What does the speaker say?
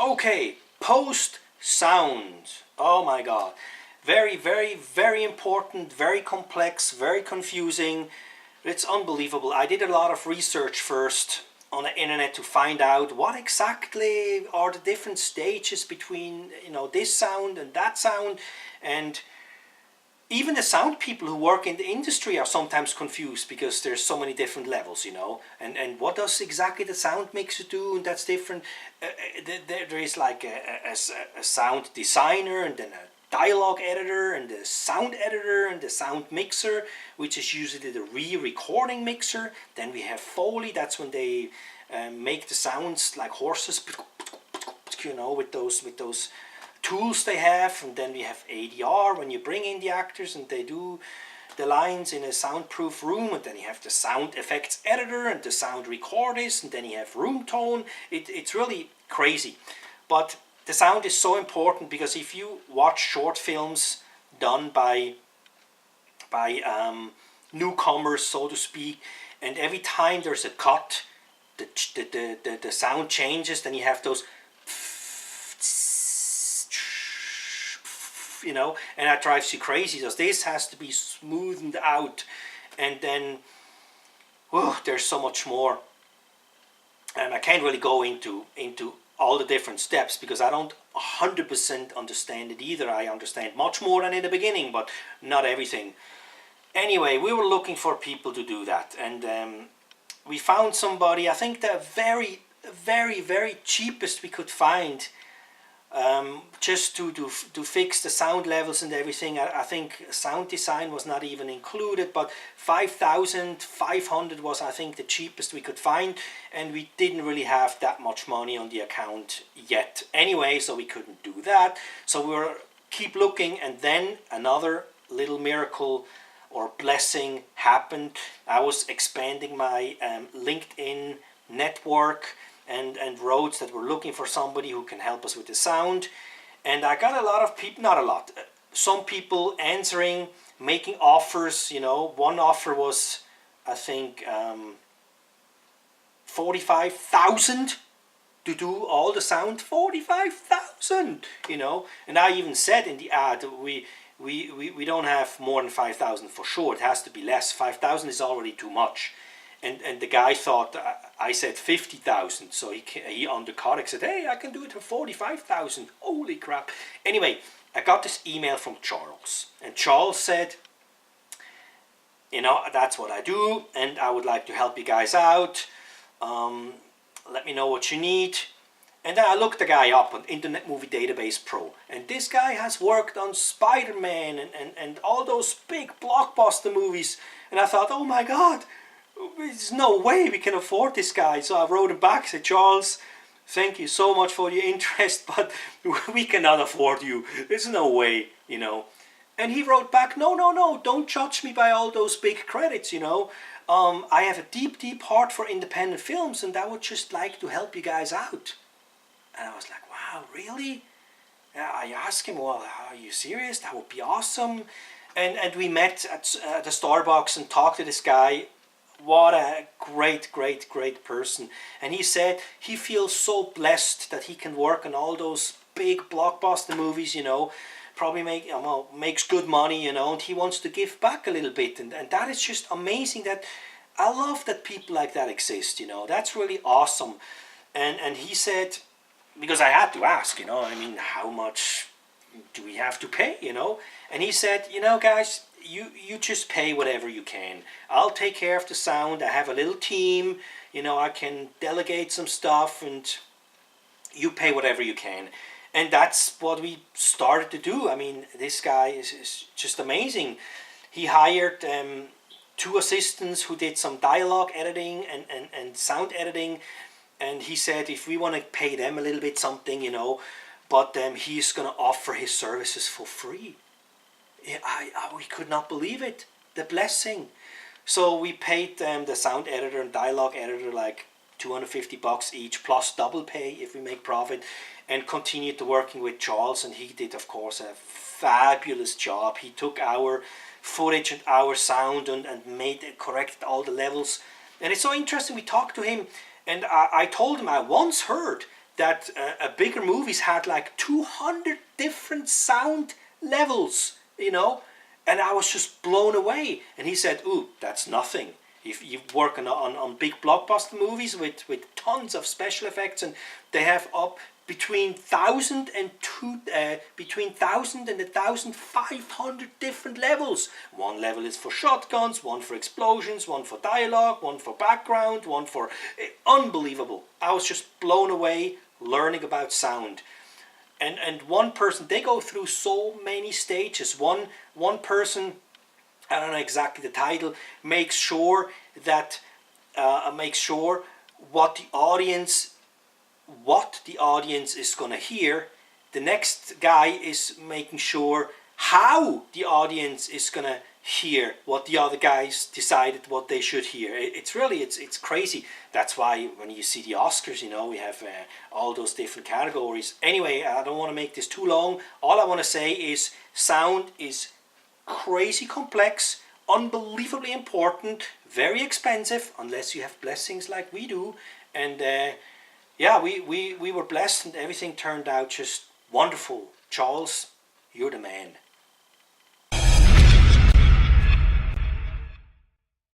Okay, post sound. Oh my god. Very, very, very important, very complex, very confusing. It's unbelievable. I did a lot of research first on the internet to find out what exactly are the different stages between, this sound and that sound. And even the sound people who work in the industry are sometimes confused because there's so many different levels, and what does exactly the sound mixer do, and that's different. There is like a sound designer, and then a dialogue editor, and the sound editor, and the sound mixer, which is usually the re-recording mixer. Then we have Foley, that's when they make the sounds like horses, with those tools they have. And then we have ADR, when you bring in the actors and they do the lines in a soundproof room. And then you have the sound effects editor and the sound recordist, and then you have room tone. It's really crazy, but the sound is so important, because if you watch short films done by newcomers, so to speak, and every time there's a cut, the sound changes. Then you have those, and that drives you crazy, because this has to be smoothened out. And then, there's so much more, and I can't really go into all the different steps, because I don't 100% understand it either. I understand much more than in the beginning, but not everything. Anyway, we were looking for people to do that, and we found somebody. I think the very, very, very cheapest we could find, just to fix the sound levels and everything. I think sound design was not even included, but 5,500 was, I think, the cheapest we could find, and we didn't really have that much money on the account yet anyway, so we couldn't do that. So we were keep looking, and then another little miracle or blessing happened. I was expanding my LinkedIn network and wrote that we're looking for somebody who can help us with the sound. And I got a lot of people, not a lot, some people answering, making offers. One offer was, I think, 45,000 to do all the sound. 45,000, and I even said in the ad, we don't have more than 5,000 for sure. It has to be less. 5,000 is already too much. And the guy thought I said 50,000, so he undercut it, said, hey, I can do it for 45,000. Holy crap. Anyway, I got this email from Charles, and Charles said, that's what I do, and I would like to help you guys out. Let me know what you need. And then I looked the guy up on Internet Movie Database Pro, and this guy has worked on SpiderMan and all those big blockbuster movies, and I thought, oh my god, there's no way we can afford this guy. So I wrote him back, said, Charles, thank you so much for your interest, but we cannot afford you. There's no way, And he wrote back, no, don't judge me by all those big credits, I have a deep, deep heart for independent films, and I would just like to help you guys out. And I was like, wow, really? I asked him, well, are you serious? That would be awesome. And we met at the Starbucks and talked to this guy. What a great, great, great person. And he said he feels so blessed that he can work on all those big blockbuster movies, probably makes good money, and he wants to give back a little bit. And that is just amazing. That I love that people like that exist, That's really awesome. And he said, because I had to ask, how much do we have to pay, And he said, guys, you just pay whatever you can. I'll take care of the sound. I have a little team, I can delegate some stuff, and you pay whatever you can. And that's what we started to do. This guy is just amazing. He hired 2 assistants who did some dialogue editing and sound editing, and he said if we want to pay them a little bit something, but he's going to offer his services for free. We could not believe it. The blessing. So we paid the sound editor and dialogue editor like $250 each, plus double pay if we make profit, and continued to working with Charles. And he did, of course, a fabulous job. He took our footage and our sound and corrected all the levels. And it's so interesting. We talked to him, and I told him I once heard that bigger movies had like 200 different sound levels, you know, and I was just blown away. And he said, "Ooh, that's nothing. If you work on big blockbuster movies with tons of special effects, and they have up between 1,000 and 1,500 different levels. One level is for shotguns, one for explosions, one for dialogue, one for background, one for unbelievable." I was just blown away learning about sound. And one person, they go through so many stages. One person, I don't know exactly the title, makes sure that what the audience is going to hear. The next guy is making sure how the audience is going to hear what the other guys decided what they should hear. It's crazy. That's why when you see the Oscars, you know, we have all those different categories. Anyway, I don't want to make this too long. All I want to say is sound is crazy complex, unbelievably important, very expensive, unless you have blessings like we do. And yeah, we were blessed, and everything turned out just wonderful. Charles, you're the man.